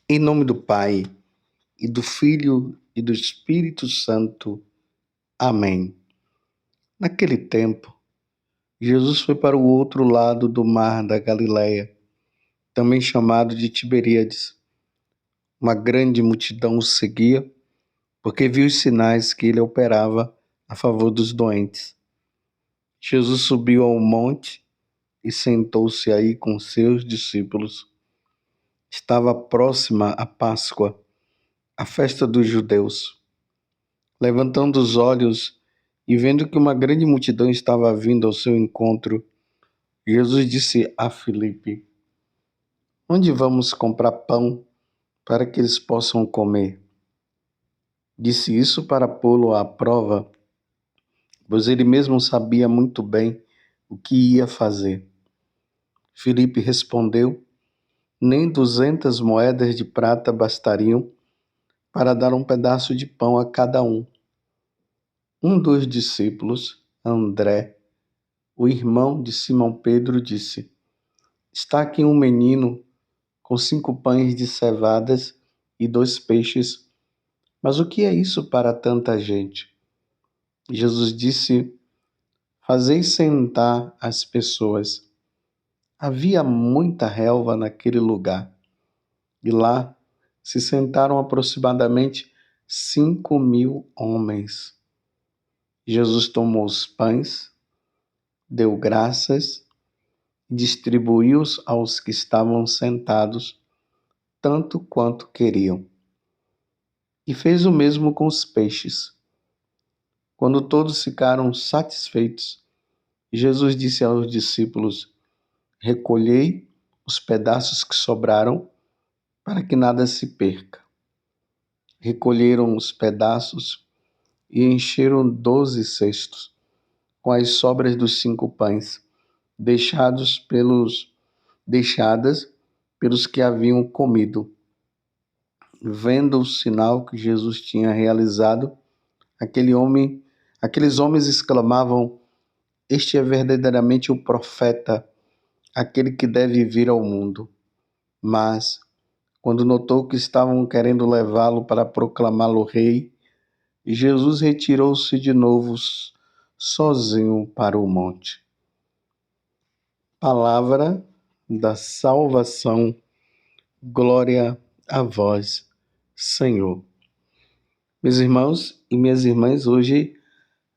Em nome do Pai, e do Filho, e do Espírito Santo. Amém. Naquele tempo, Jesus foi para o outro lado do mar da Galileia, também chamado de Tiberíades. Uma grande multidão o seguia, porque viu os sinais que ele operava a favor dos doentes. Jesus subiu ao monte e sentou-se aí com seus discípulos. Estava próxima a Páscoa, a festa dos judeus. Levantando os olhos e vendo que uma grande multidão estava vindo ao seu encontro, Jesus disse a Filipe: Onde vamos comprar pão para que eles possam comer? Disse isso para pô-lo à prova, pois ele mesmo sabia muito bem o que ia fazer. Filipe respondeu: Nem 200 moedas de prata bastariam para dar um pedaço de pão a cada um. Um dos discípulos, André, o irmão de Simão Pedro, disse: Está aqui um menino com 5 pães de cevadas e 2 peixes. Mas o que é isso para tanta gente? Jesus disse: Fazei sentar as pessoas. Havia muita relva naquele lugar, e lá se sentaram aproximadamente 5.000 homens. Jesus tomou os pães, deu graças e distribuiu-os aos que estavam sentados, tanto quanto queriam. E fez o mesmo com os peixes. Quando todos ficaram satisfeitos, Jesus disse aos discípulos: Recolhei os pedaços que sobraram, para que nada se perca. Recolheram os pedaços e encheram 12 cestos, com as sobras dos 5 pães, deixadas pelos que haviam comido. Vendo o sinal que Jesus tinha realizado, aqueles homens exclamavam: Este é verdadeiramente o profeta, aquele que deve vir ao mundo. Mas, quando notou que estavam querendo levá-lo para proclamá-lo rei, Jesus retirou-se de novo sozinho para o monte. Palavra da salvação. Glória a vós, Senhor. Meus irmãos e minhas irmãs, hoje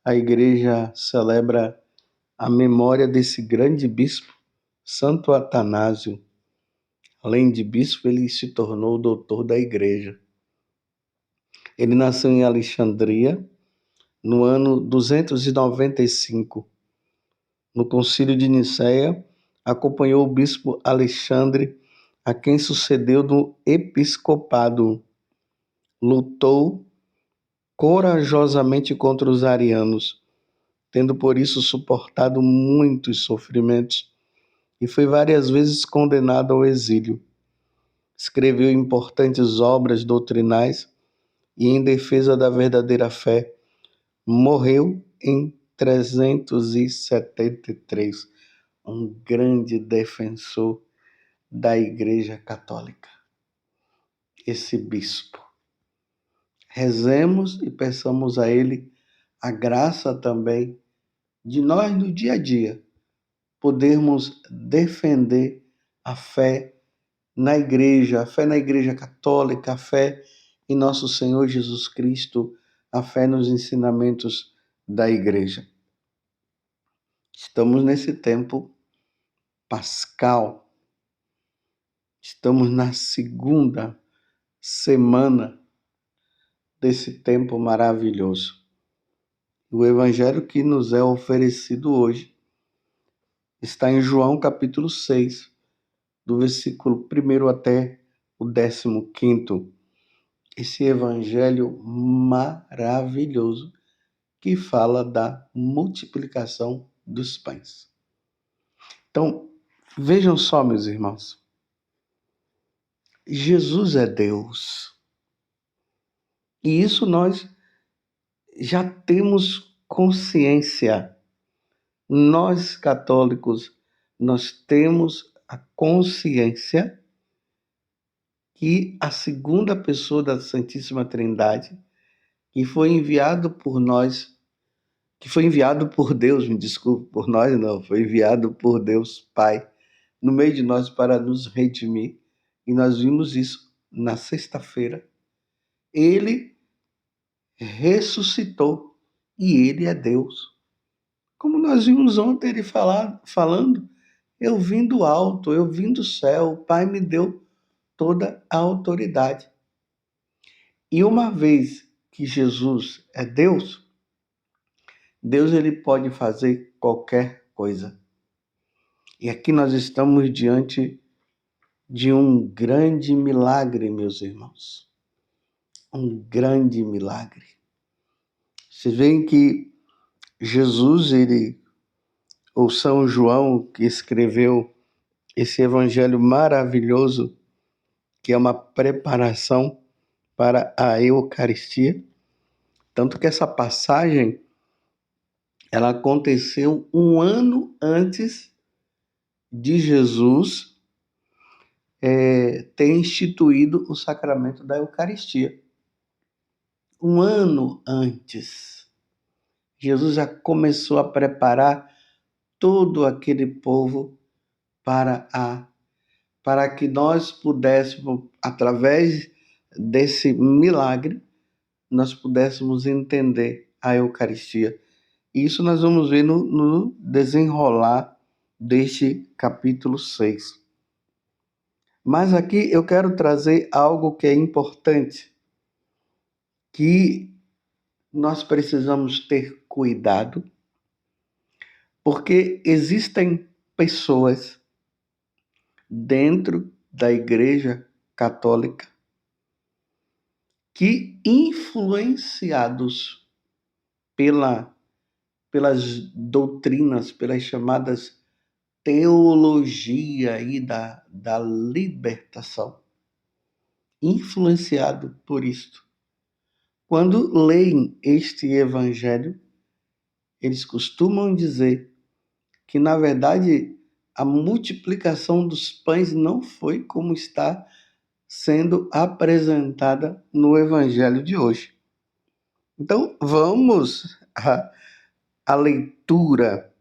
a igreja celebra a memória desse grande bispo, Santo Atanásio. Além de bispo, ele se tornou doutor da igreja. Ele nasceu em Alexandria no ano 295. No Concílio de Nicéia, acompanhou o bispo Alexandre, a quem sucedeu no episcopado. Lutou corajosamente contra os arianos, tendo por isso suportado muitos sofrimentos, e foi várias vezes condenado ao exílio. Escreveu importantes obras doutrinais e em defesa da verdadeira fé. Morreu em 373, um grande defensor da Igreja Católica. Esse bispo. Rezemos e peçamos a ele a graça também de nós no dia a dia podermos defender a fé na Igreja Católica, a fé em nosso Senhor Jesus Cristo, a fé nos ensinamentos da Igreja. Estamos nesse tempo pascal, estamos na segunda semana desse tempo maravilhoso. O evangelho que nos é oferecido hoje está em João capítulo 6, do versículo 1 até o 15º. Esse evangelho maravilhoso que fala da multiplicação dos pães. Então, vejam só, meus irmãos. Jesus é Deus. E isso nós já temos consciência. Nós, católicos, nós temos a consciência que a segunda pessoa da Santíssima Trindade, que foi enviado por nós, que foi enviado por Deus, me desculpe, por nós não, foi enviado por Deus Pai, no meio de nós para nos redimir. E nós vimos isso na sexta-feira. Ele ressuscitou e ele é Deus. Como nós vimos ontem ele falando, eu vim do alto, eu vim do céu, o Pai me deu toda a autoridade. E uma vez que Jesus é Deus, Deus ele pode fazer qualquer coisa. E aqui nós estamos diante de um grande milagre, meus irmãos. Um grande milagre. Vocês veem que Jesus, ou São João, que escreveu esse evangelho maravilhoso, que é uma preparação para a Eucaristia, tanto que essa passagem ela aconteceu um ano antes de Jesus ter instituído o sacramento da Eucaristia. Um ano antes, Jesus já começou a preparar todo aquele povo para que nós pudéssemos, através desse milagre, nós pudéssemos entender a Eucaristia. Isso nós vamos ver no desenrolar deste capítulo 6. Mas aqui eu quero trazer algo que é importante, que nós precisamos ter cuidado, porque existem pessoas dentro da Igreja Católica que, influenciados pelas doutrinas, pelas chamadas teologia aí da libertação, influenciado por isto, quando leem este evangelho, eles costumam dizer que, na verdade, a multiplicação dos pães não foi como está sendo apresentada no evangelho de hoje. Então, vamos à leitura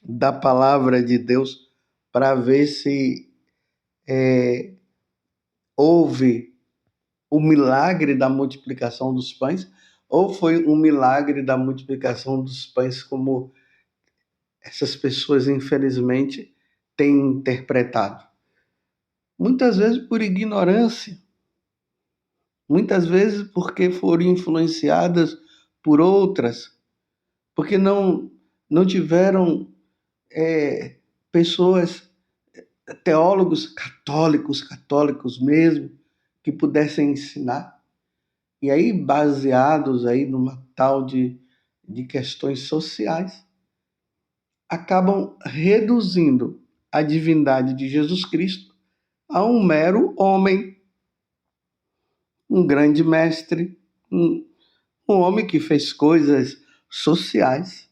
da palavra de Deus para ver se houve o milagre da multiplicação dos pães ou foi um milagre da multiplicação dos pães como essas pessoas, infelizmente, têm interpretado. Muitas vezes por ignorância, muitas vezes porque foram influenciadas por outras, porque não tiveram pessoas, teólogos católicos mesmo, que pudessem ensinar. E aí, baseados aí numa tal de questões sociais, acabam reduzindo a divindade de Jesus Cristo a um mero homem, um grande mestre, um homem que fez coisas sociais,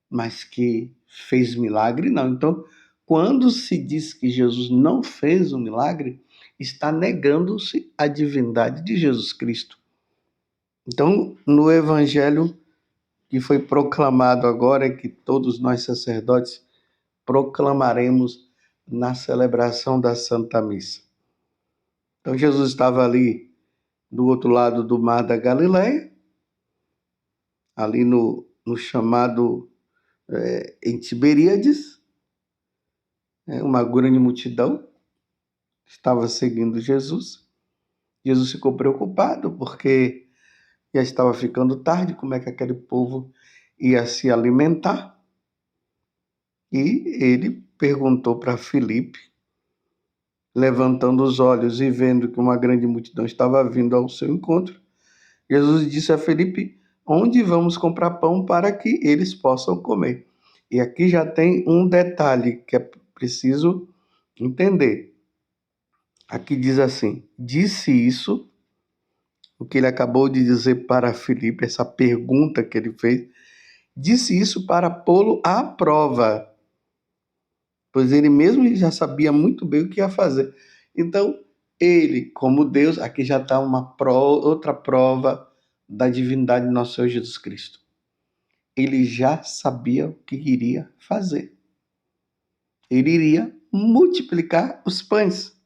mas que fez milagre, não. Então, quando se diz que Jesus não fez um milagre, está negando-se a divindade de Jesus Cristo. Então, no evangelho que foi proclamado agora, que todos nós sacerdotes proclamaremos na celebração da Santa Missa. Então, Jesus estava ali do outro lado do Mar da Galileia, ali no chamado em Tiberíades, uma grande multidão estava seguindo Jesus. Jesus ficou preocupado porque já estava ficando tarde, como é que aquele povo ia se alimentar? E ele perguntou para Filipe, levantando os olhos e vendo que uma grande multidão estava vindo ao seu encontro, Jesus disse a Filipe, onde vamos comprar pão para que eles possam comer? E aqui já tem um detalhe que é preciso entender. Aqui diz assim, disse isso, o que ele acabou de dizer para Filipe, essa pergunta que ele fez, disse isso para pô-lo à prova, pois ele mesmo já sabia muito bem o que ia fazer. Então, Ele, como Deus, aqui já está outra prova da divindade de nosso Senhor Jesus Cristo. Ele já sabia o que iria fazer. Ele iria multiplicar os pães.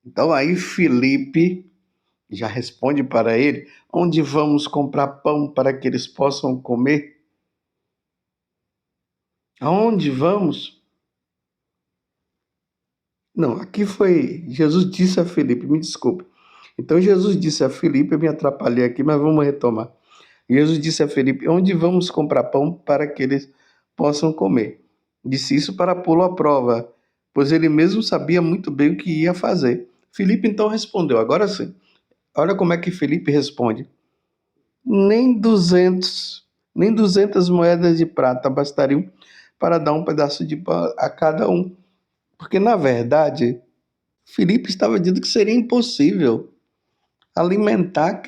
Então aí Filipe já responde para ele: onde vamos comprar pão para que eles possam comer? Aonde vamos? Não, aqui foi, Jesus disse a Filipe, me desculpe. Então Jesus disse a Filipe, eu me atrapalhei aqui, mas vamos retomar. Jesus disse a Filipe, onde vamos comprar pão para que eles possam comer? Disse isso para pô-lo à prova, pois ele mesmo sabia muito bem o que ia fazer. Filipe então respondeu, agora sim. Olha como é que Filipe responde. Nem 200 moedas de prata bastariam para dar um pedaço de pão a cada um. Porque, na verdade, Filipe estava dizendo que seria impossível alimentar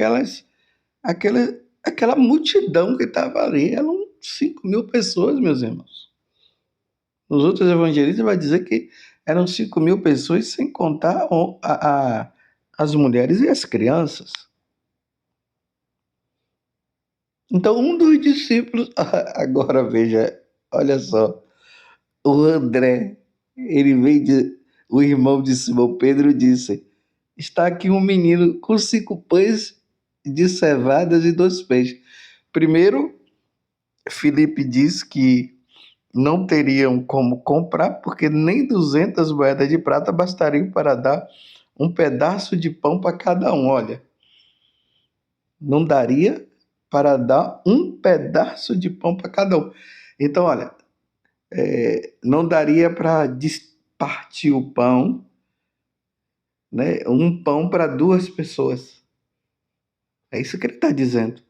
aquela multidão que estava ali. Eram 5.000 pessoas, meus irmãos. Nos outros evangelistas vai dizer que eram 5.000 pessoas, sem contar as mulheres e as crianças. Então, um dos discípulos, agora veja, olha só, o André, o irmão de Simão Pedro disse, está aqui um menino com 5 pães de cevadas e 2 peixes. Primeiro, Filipe diz que não teriam como comprar, porque nem 200 moedas de prata bastariam para dar um pedaço de pão para cada um. Olha, não daria para dar um pedaço de pão para cada um. Então, olha, não daria para partir o pão, né? Um pão para 2 pessoas. É isso que ele está dizendo.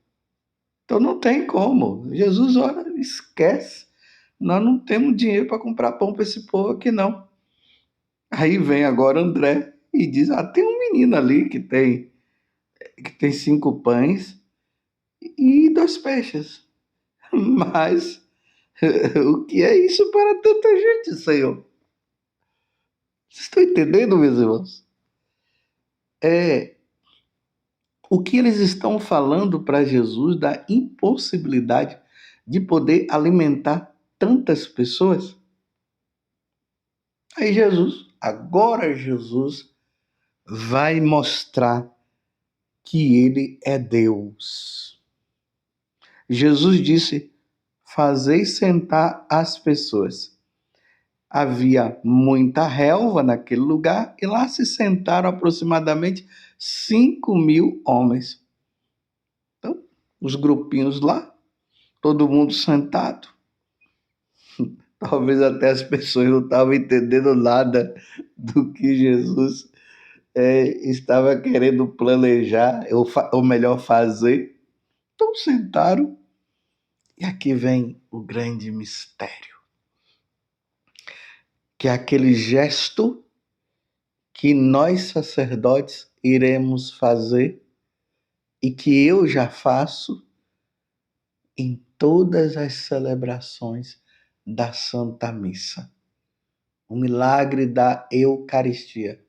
Então não tem como. Jesus, olha, esquece. Nós não temos dinheiro para comprar pão para esse povo aqui, não. Aí vem agora André e diz, tem um menino ali que tem 5 pães e 2 peixes. Mas o que é isso para tanta gente, Senhor? Vocês estão entendendo, meus irmãos? O que eles estão falando para Jesus da impossibilidade de poder alimentar tantas pessoas? Aí agora Jesus vai mostrar que ele é Deus. Jesus disse, fazei sentar as pessoas. Havia muita relva naquele lugar e lá se sentaram aproximadamente 5.000 homens. Então, os grupinhos lá, todo mundo sentado. Talvez até as pessoas não estavam entendendo nada do que Jesus estava querendo planejar, ou melhor, fazer. Então sentaram. E aqui vem o grande mistério, que é aquele gesto que nós sacerdotes iremos fazer e que eu já faço em todas as celebrações da Santa Missa. O milagre da Eucaristia.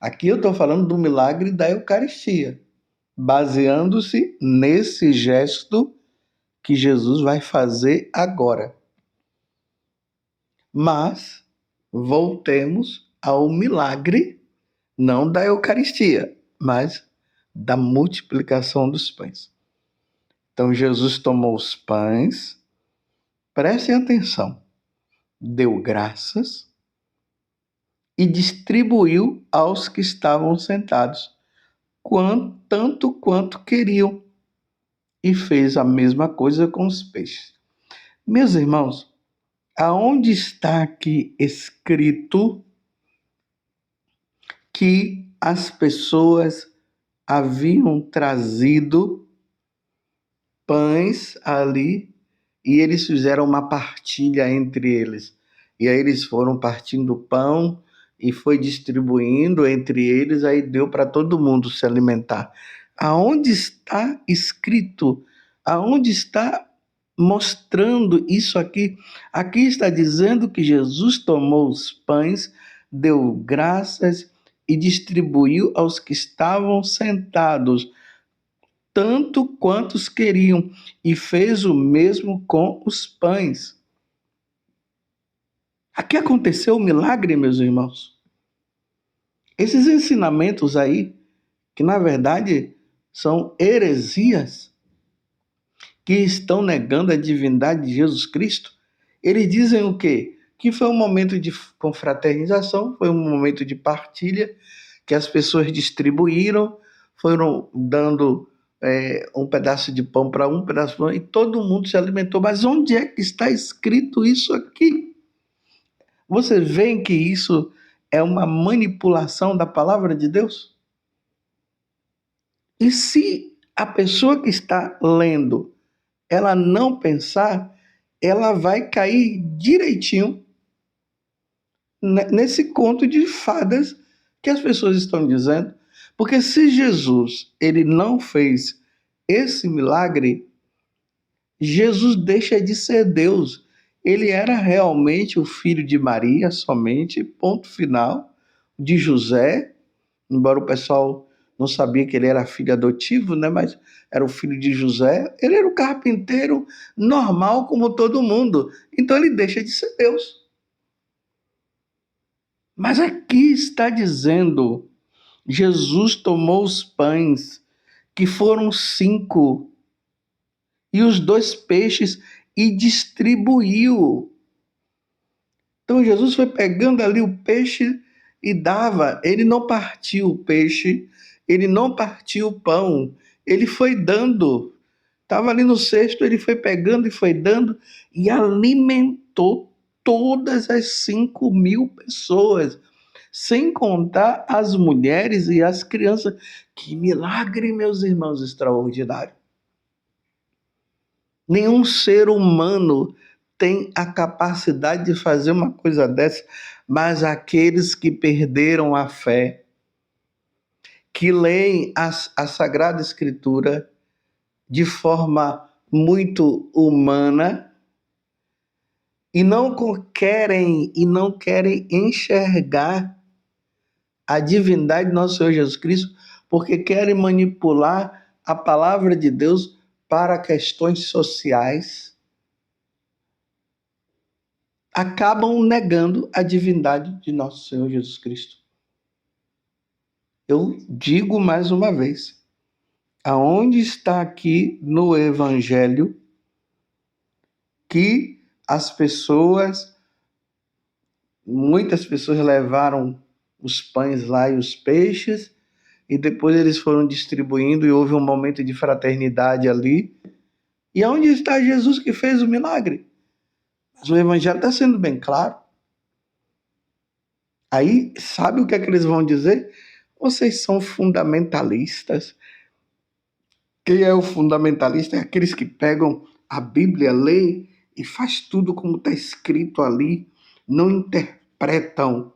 Aqui eu estou falando do milagre da Eucaristia, baseando-se nesse gesto que Jesus vai fazer agora. Mas voltemos ao milagre, não da Eucaristia, mas da multiplicação dos pães. Então Jesus tomou os pães, prestem atenção, deu graças e distribuiu aos que estavam sentados, tanto quanto queriam, e fez a mesma coisa com os peixes. Meus irmãos, aonde está aqui escrito que as pessoas haviam trazido pães ali e eles fizeram uma partilha entre eles? E aí eles foram partindo o pão e foi distribuindo entre eles, aí deu para todo mundo se alimentar. Aonde está escrito? Aonde está mostrando isso aqui? Aqui está dizendo que Jesus tomou os pães, deu graças e distribuiu aos que estavam sentados, tanto quantos queriam, e fez o mesmo com os pães. Aqui aconteceu um milagre, meus irmãos. Esses ensinamentos aí, que na verdade são heresias, que estão negando a divindade de Jesus Cristo, eles dizem o quê? Que foi um momento de confraternização, foi um momento de partilha, que as pessoas distribuíram, foram dando um pedaço de pão para um pedaço de pão, e todo mundo se alimentou. Mas onde é que está escrito isso aqui? Vocês veem que isso é uma manipulação da palavra de Deus? E se a pessoa que está lendo, ela não pensar, ela vai cair direitinho nesse conto de fadas que as pessoas estão dizendo. Porque se Jesus ele não fez esse milagre, Jesus deixa de ser Deus. Ele era realmente o filho de Maria somente, ponto final, de José, embora o pessoal não sabia que ele era filho adotivo, né? Mas era o filho de José. Ele era um carpinteiro normal como todo mundo. Então ele deixa de ser Deus. Mas aqui está dizendo, Jesus tomou os pães, que foram 5, e os 2 peixes, e distribuiu. Então Jesus foi pegando ali o peixe e dava. Ele não partiu o peixe, ele não partiu o pão, ele foi dando. Estava ali no cesto, ele foi pegando e foi dando, e alimentou todas as 5.000 pessoas, sem contar as mulheres e as crianças. Que milagre, meus irmãos, extraordinário. Nenhum ser humano tem a capacidade de fazer uma coisa dessa, mas aqueles que perderam a fé, que leem a Sagrada Escritura de forma muito humana e não querem enxergar a divindade do nosso Senhor Jesus Cristo, porque querem manipular a palavra de Deus para questões sociais, acabam negando a divindade de nosso Senhor Jesus Cristo. Eu digo mais uma vez, aonde está aqui no Evangelho que muitas pessoas levaram os pães lá e os peixes, e depois eles foram distribuindo e houve um momento de fraternidade ali. E aonde está Jesus que fez o milagre? Mas o Evangelho está sendo bem claro. Aí, sabe o que é que eles vão dizer? Vocês são fundamentalistas. Quem é o fundamentalista? É aqueles que pegam a Bíblia, lê e faz tudo como está escrito ali, não interpretam.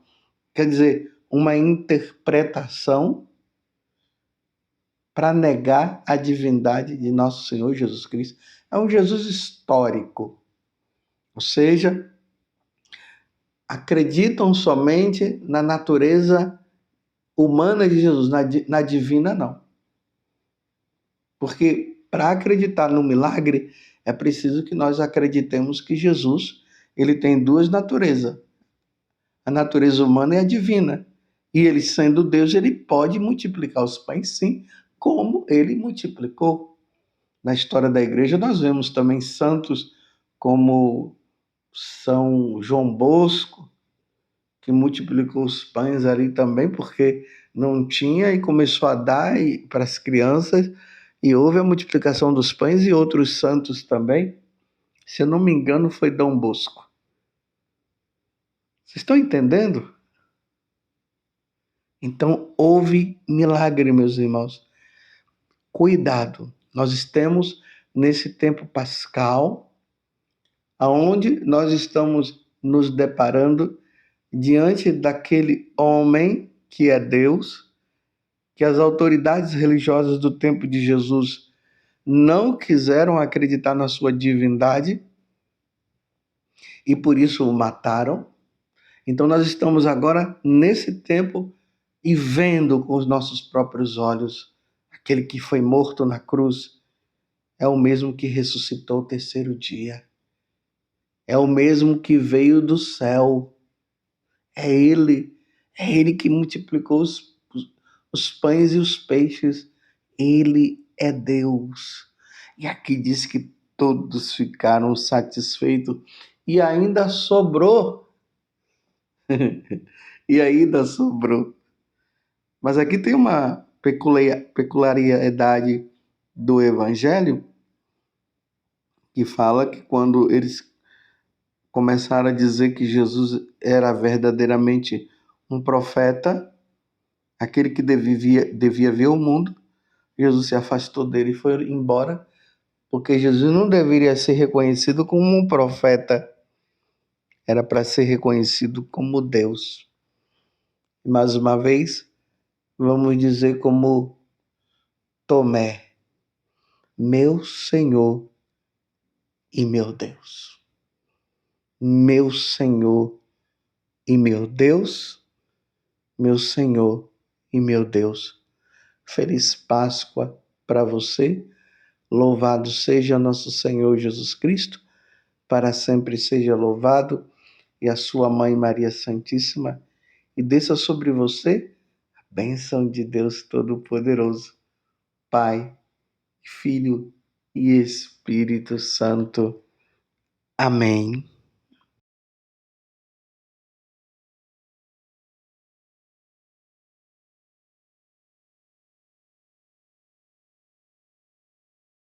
Quer dizer, uma interpretação para negar a divindade de nosso Senhor Jesus Cristo. É um Jesus histórico. Ou seja, acreditam somente na natureza humana de Jesus, na divina não. Porque para acreditar no milagre, é preciso que nós acreditemos que Jesus ele tem 2 naturezas. A natureza humana e a divina. E ele, sendo Deus, ele pode multiplicar os pães, sim, como ele multiplicou. Na história da igreja, nós vemos também santos como São João Bosco, que multiplicou os pães ali também, porque não tinha e começou a dar para as crianças, e houve a multiplicação dos pães, e outros santos também. Se eu não me engano, foi Dom Bosco. Vocês estão entendendo? Então, houve milagre, meus irmãos. Cuidado, nós estamos nesse tempo pascal, aonde nós estamos nos deparando diante daquele homem que é Deus, que as autoridades religiosas do tempo de Jesus não quiseram acreditar na sua divindade e por isso o mataram. Então nós estamos agora nesse tempo e vendo com os nossos próprios olhos aquele que foi morto na cruz, é o mesmo que ressuscitou o terceiro dia. É o mesmo que veio do céu. É Ele que multiplicou os pães e os peixes. Ele é Deus. E aqui diz que todos ficaram satisfeitos e ainda sobrou. E ainda sobrou. Mas aqui tem uma peculiaridade do Evangelho que fala que quando eles começaram a dizer que Jesus era verdadeiramente um profeta, aquele que devia ver o mundo, Jesus se afastou dele e foi embora, porque Jesus não deveria ser reconhecido como um profeta, era para ser reconhecido como Deus. Mais uma vez, vamos dizer como Tomé, meu Senhor e meu Deus. Meu Senhor e meu Deus, meu Senhor e meu Deus. Feliz Páscoa para você. Louvado seja nosso Senhor Jesus Cristo, para sempre seja louvado, e a sua mãe Maria Santíssima, e desça sobre você a bênção de Deus Todo-Poderoso, Pai, Filho e Espírito Santo. Amém.